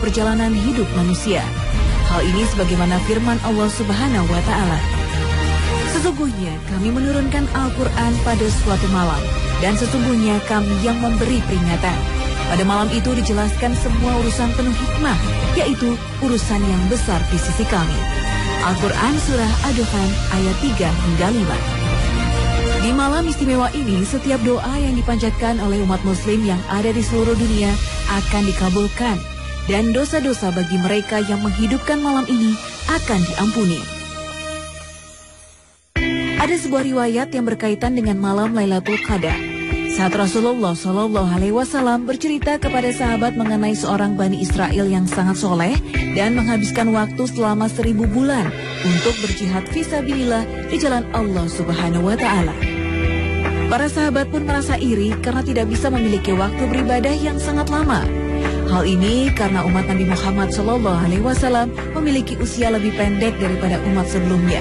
perjalanan hidup manusia. Hal ini sebagaimana firman Allah Subhanahu wa Ta'ala. Sesungguhnya kami menurunkan Al-Quran pada suatu malam, dan sesungguhnya kami yang memberi peringatan. Pada malam itu dijelaskan semua urusan penuh hikmah, yaitu urusan yang besar di sisi kami. Al-Quran Surah Ad-Dukhan ayat 3 hingga 5. Di malam istimewa ini, setiap doa yang dipanjatkan oleh umat muslim yang ada di seluruh dunia akan dikabulkan, dan dosa-dosa bagi mereka yang menghidupkan malam ini akan diampuni. Ada sebuah riwayat yang berkaitan dengan malam Lailatul Qadar. Saat Rasulullah SAW bercerita kepada sahabat mengenai seorang Bani Israel yang sangat soleh dan menghabiskan waktu selama 1000 bulan untuk berjihad fisabilillah di jalan Allah Subhanahu wa Ta'ala. Para sahabat pun merasa iri karena tidak bisa memiliki waktu beribadah yang sangat lama. Hal ini karena umat Nabi Muhammad SAW memiliki usia lebih pendek daripada umat sebelumnya.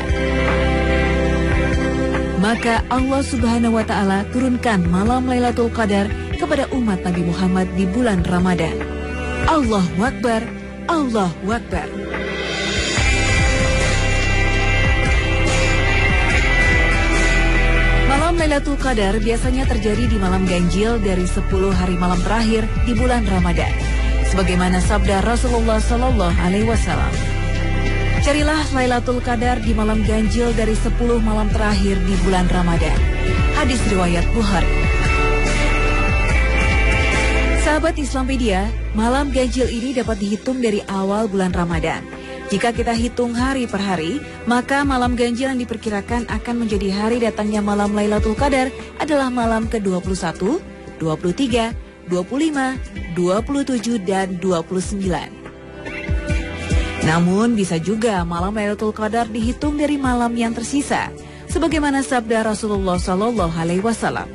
Maka Allah Subhanahu wa Ta'ala turunkan malam Lailatul Qadar kepada umat Nabi Muhammad di bulan Ramadan. Allahu Akbar, Allahu Akbar. Malam Lailatul Qadar biasanya terjadi di malam ganjil dari 10 hari malam terakhir di bulan Ramadan. Sebagaimana sabda Rasulullah SAW. Carilah Lailatul Qadar di malam ganjil dari 10 malam terakhir di bulan Ramadan. Hadis riwayat Bukhari. Sahabat Islampedia, malam ganjil ini dapat dihitung dari awal bulan Ramadan. Jika kita hitung hari per hari, maka malam ganjil yang diperkirakan akan menjadi hari datangnya malam Lailatul Qadar adalah malam ke-21, 23, 25, 27, dan 29. Namun bisa juga malam Lailatul Qadar dihitung dari malam yang tersisa, sebagaimana sabda Rasulullah SAW.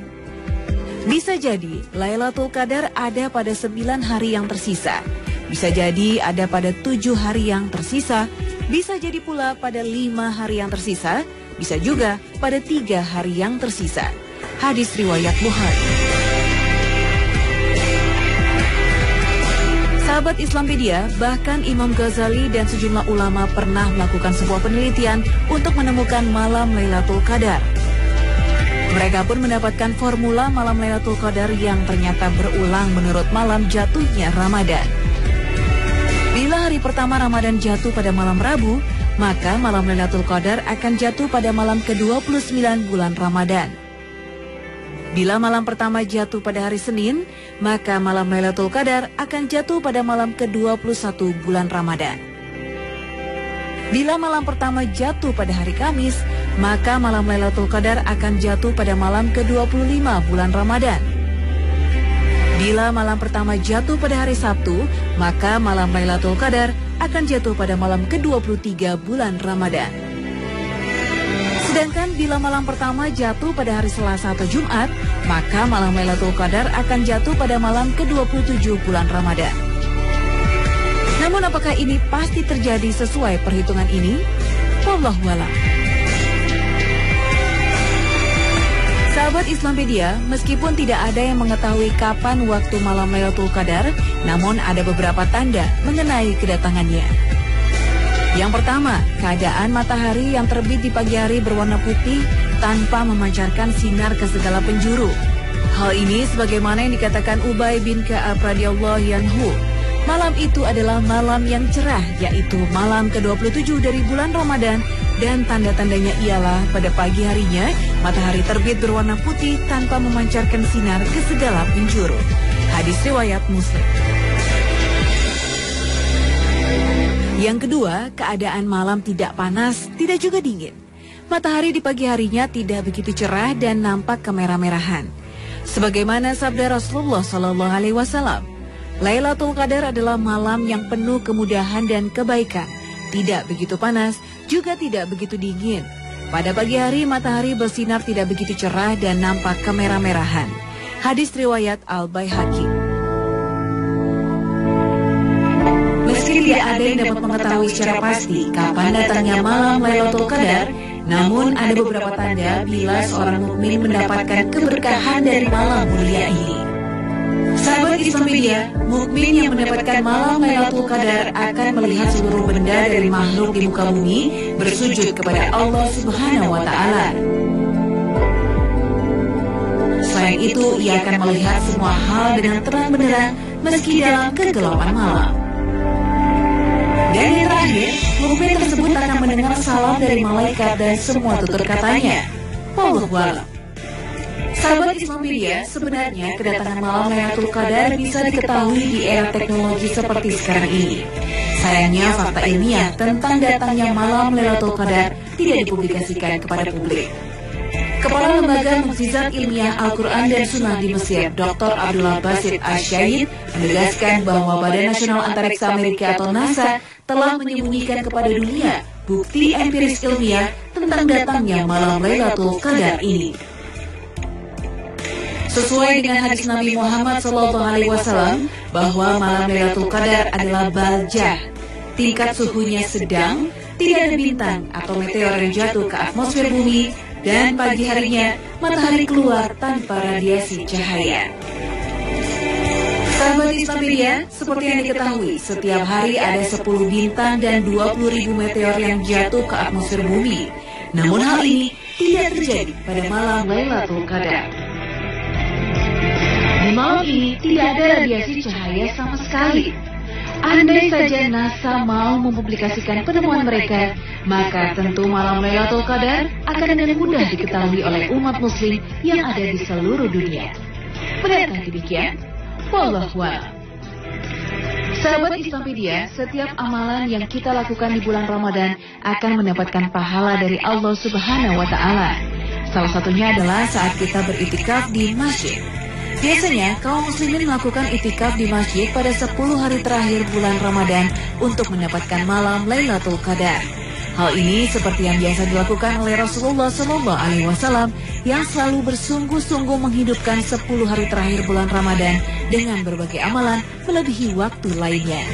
Bisa jadi Lailatul Qadar ada pada 9 hari yang tersisa, bisa jadi ada pada 7 hari yang tersisa, bisa jadi pula pada 5 hari yang tersisa, bisa juga pada 3 hari yang tersisa. Hadis riwayat Bukhari. Sahabat Islampedia, bahkan Imam Ghazali dan sejumlah ulama pernah melakukan sebuah penelitian untuk menemukan malam Lailatul Qadar. Mereka pun mendapatkan formula malam Lailatul Qadar yang ternyata berulang menurut malam jatuhnya Ramadan. Bila hari pertama Ramadan jatuh pada malam Rabu, maka malam Lailatul Qadar akan jatuh pada malam ke-29 bulan Ramadan. Bila malam pertama jatuh pada hari Senin, maka malam Lailatul Qadar akan jatuh pada malam ke-21 bulan Ramadan. Bila malam pertama jatuh pada hari Kamis, maka malam Lailatul Qadar akan jatuh pada malam ke-25 bulan Ramadan. Bila malam pertama jatuh pada hari Sabtu, maka malam Lailatul Qadar akan jatuh pada malam ke-23 bulan Ramadan. Sedangkan bila malam pertama jatuh pada hari Selasa atau Jumat, maka malam Lailatul Qadar akan jatuh pada malam ke-27 bulan Ramadan. Namun apakah ini pasti terjadi sesuai perhitungan ini? Wallahu a'lam. Sahabat Islampedia, meskipun tidak ada yang mengetahui kapan waktu malam Lailatul Qadar, namun ada beberapa tanda mengenai kedatangannya. Yang pertama, keadaan matahari yang terbit di pagi hari berwarna putih tanpa memancarkan sinar ke segala penjuru. Hal ini sebagaimana yang dikatakan Ubay bin Ka'ab radhiyallahu anhu. Malam itu adalah malam yang cerah, yaitu malam ke-27 dari bulan Ramadan, dan tanda-tandanya ialah pada pagi harinya matahari terbit berwarna putih tanpa memancarkan sinar ke segala penjuru. Hadis riwayat Muslim. Yang kedua, keadaan malam tidak panas, tidak juga dingin. Matahari di pagi harinya tidak begitu cerah dan nampak kemerah-merahan. Sebagaimana sabda Rasulullah SAW, Lailatul Qadar adalah malam yang penuh kemudahan dan kebaikan. Tidak begitu panas, juga tidak begitu dingin. Pada pagi hari matahari bersinar tidak begitu cerah dan nampak kemerah-merahan. Hadis riwayat Al-Baihaqi. Meski tidak ada yang dapat mengetahui secara pasti kapan datangnya malam Lailatul Qadar, namun ada beberapa tanda bila seorang mukmin mendapatkan keberkahan dari malam mulia ini. Sahabat Islampedia, mukmin yang mendapatkan malam Lailatul Qadar akan melihat seluruh benda dari makhluk di muka bumi bersujud kepada Allah Subhanahu wa Ta'ala. Selain itu, ia akan melihat semua hal dengan terang benderang meski dalam kegelapan malam. Dan yang terakhir, mukmin tersebut akan mendengar salam dari malaikat dan semua tutur katanya. Wallahu a'lam. Sahabat Islampedia, sebenarnya kedatangan malam Lailatul Qadar bisa diketahui di era teknologi seperti sekarang ini. Sayangnya fakta ilmiah tentang datangnya malam Lailatul Qadar tidak dipublikasikan kepada publik. Kepala Lembaga Mukjizat Ilmiah Al-Quran dan Sunnah di Mesir, Dr. Abdullah Basit Ash-Shahid, menegaskan bahwa Badan Nasional Antariksa Amerika atau NASA telah menyembunyikan kepada dunia bukti empiris ilmiah tentang datangnya malam Lailatul Qadar ini. Sesuai dengan hadis Nabi Muhammad SAW bahwa malam Lailatul Qadar adalah baljah, tingkat suhunya sedang, tidak ada bintang atau meteor yang jatuh ke atmosfer bumi, dan pagi harinya matahari keluar tanpa radiasi cahaya. Sahabat Islampedia, seperti yang diketahui, setiap hari ada 10 bintang dan 20.000 meteor yang jatuh ke atmosfer bumi. Namun hal ini tidak terjadi pada malam Lailatul Qadar. Di malam ini tidak ada radiasi cahaya sama sekali. Andai saja NASA mau mempublikasikan penemuan mereka, maka tentu malam Lailatul Qadar akan dengan mudah diketahui oleh umat muslim yang ada di seluruh dunia. Benarkah demikian? Wallahu a'lam. Sahabat Islampedia, setiap amalan yang kita lakukan di bulan Ramadan akan mendapatkan pahala dari Allah Subhanahu wa Ta'ala. Salah satunya adalah saat kita beriktikaf di masjid. Biasanya, kaum muslimin melakukan iktikaf di masjid pada 10 hari terakhir bulan Ramadan untuk mendapatkan malam Lailatul Qadar. Hal ini seperti yang biasa dilakukan oleh Rasulullah SAW yang selalu bersungguh-sungguh menghidupkan 10 hari terakhir bulan Ramadan dengan berbagai amalan melebihi waktu lainnya.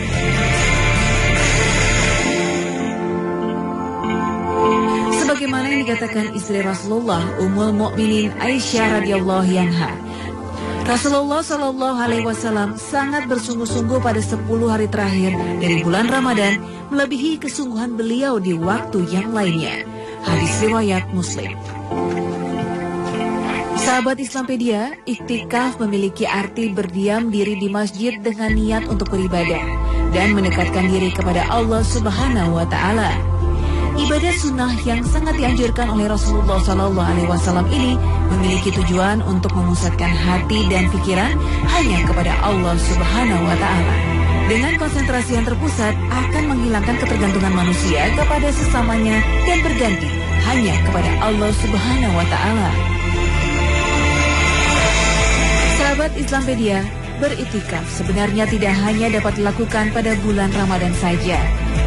Sebagaimana yang dikatakan istri Rasulullah, Ummul Mukminin Aisyah radhiyallahu anha, Rasulullah Shallallahu Alaihi Wasallam sangat bersungguh-sungguh pada 10 hari terakhir dari bulan Ramadan, melebihi kesungguhan beliau di waktu yang lainnya. Hadis riwayat Muslim. Sahabat Islampedia, iktikaf memiliki arti berdiam diri di masjid dengan niat untuk beribadah dan mendekatkan diri kepada Allah Subhanahu wa Ta'ala. Ibadah sunnah yang sangat dianjurkan oleh Rasulullah SAW ini memiliki tujuan untuk memusatkan hati dan pikiran hanya kepada Allah Subhanahu wa Ta'ala. Dengan konsentrasi yang terpusat akan menghilangkan ketergantungan manusia kepada sesamanya dan berganti hanya kepada Allah Subhanahu wa Ta'ala. Sahabat Islampedia, beriktikaf sebenarnya tidak hanya dapat dilakukan pada bulan Ramadan saja.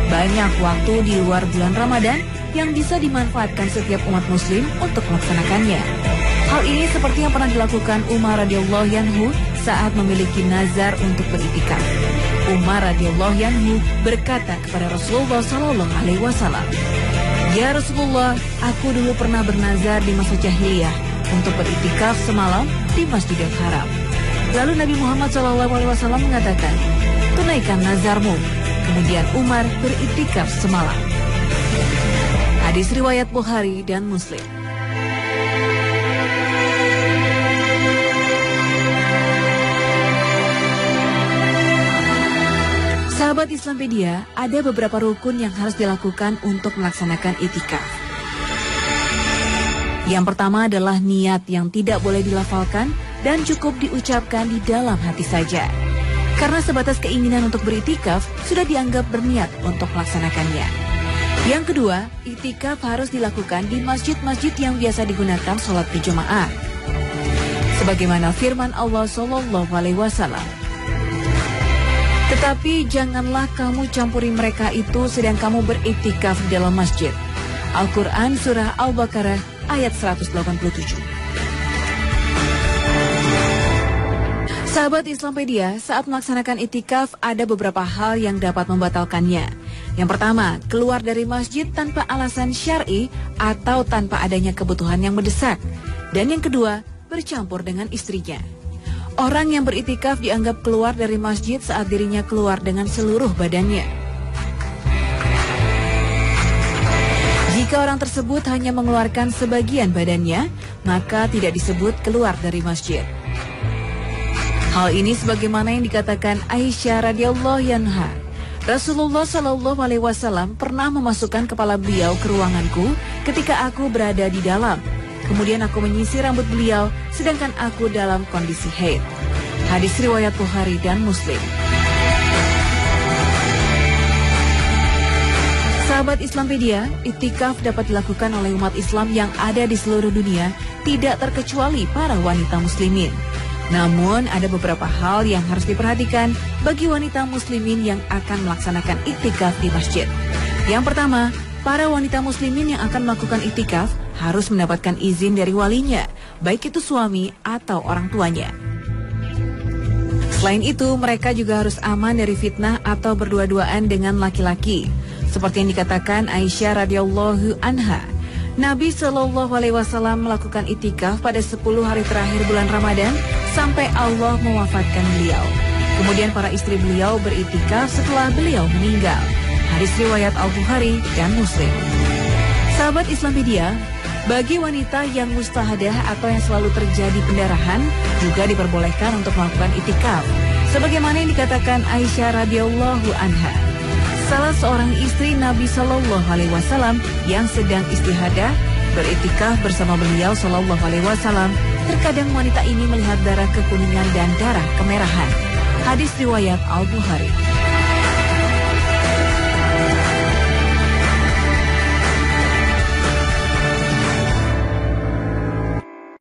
Banyak waktu di luar bulan Ramadan yang bisa dimanfaatkan setiap umat muslim untuk melaksanakannya. Hal ini seperti yang pernah dilakukan Umar radhiyallahu anhu saat memiliki nazar untuk beriktikaf. Umar radhiyallahu anhu berkata kepada Rasulullah sallallahu alaihi wasallam, "Ya Rasulullah, aku dulu pernah bernazar di masa jahiliyah untuk beriktikaf semalam di Masjidil Haram." Lalu Nabi Muhammad SAW mengatakan, "Tunaikan nazarmu." Kemudian Umar beriktikaf semalam. Hadis riwayat Bukhari dan Muslim. Sahabat Islampedia, ada beberapa rukun yang harus dilakukan untuk melaksanakan iktikaf. Yang pertama adalah niat yang tidak boleh dilafalkan dan cukup diucapkan di dalam hati saja. Karena sebatas keinginan untuk beriktikaf sudah dianggap berniat untuk melaksanakannya. Yang kedua, iktikaf harus dilakukan di masjid-masjid yang biasa digunakan sholat berjamaah. Sebagaimana firman Allah Shallallahu Alaihi Wasallam. Tetapi janganlah kamu campuri mereka itu sedang kamu beriktikaf di dalam masjid. Al-Quran Surah Al-Baqarah ayat 187. Sahabat Islampedia, saat melaksanakan iktikaf ada beberapa hal yang dapat membatalkannya. Yang pertama, keluar dari masjid tanpa alasan syar'i atau tanpa adanya kebutuhan yang mendesak. Dan yang kedua, bercampur dengan istrinya. Orang yang beritikaf dianggap keluar dari masjid saat dirinya keluar dengan seluruh badannya. Jika orang tersebut hanya mengeluarkan sebagian badannya, maka tidak disebut keluar dari masjid. Hal ini sebagaimana yang dikatakan Aisyah radhiyallahu anha. Rasulullah Shallallahu Alaihi Wasallam pernah memasukkan kepala beliau ke ruanganku ketika aku berada di dalam. Kemudian aku menyisir rambut beliau sedangkan aku dalam kondisi haid. Hadis riwayat Bukhari dan Muslim. Sahabat Islampedia, iktikaf dapat dilakukan oleh umat Islam yang ada di seluruh dunia, tidak terkecuali para wanita muslimin. Namun ada beberapa hal yang harus diperhatikan bagi wanita muslimin yang akan melaksanakan iktikaf di masjid. Yang pertama, para wanita muslimin yang akan melakukan iktikaf harus mendapatkan izin dari walinya, baik itu suami atau orang tuanya. Selain itu, mereka juga harus aman dari fitnah atau berdua-duaan dengan laki-laki. Seperti yang dikatakan Aisyah radhiyallahu anha, Nabi Shallallahu Alaihi Wasallam melakukan iktikaf pada 10 hari terakhir bulan Ramadan sampai Allah mewafatkan beliau. Kemudian para istri beliau beriktikaf setelah beliau meninggal. Hadis riwayat Al-Bukhari dan Muslim. Sahabat Islampedia, bagi wanita yang mustahadah atau yang selalu terjadi pendarahan juga diperbolehkan untuk melakukan iktikaf. Sebagaimana yang dikatakan Aisyah radhiyallahu anha, salah seorang istri Nabi Shallallahu Alaihi Wasallam yang sedang istihadah beriktikaf bersama beliau Shallallahu Alaihi Wasallam. Terkadang wanita ini melihat darah kekuningan dan darah kemerahan. Hadis riwayat Al-Bukhari.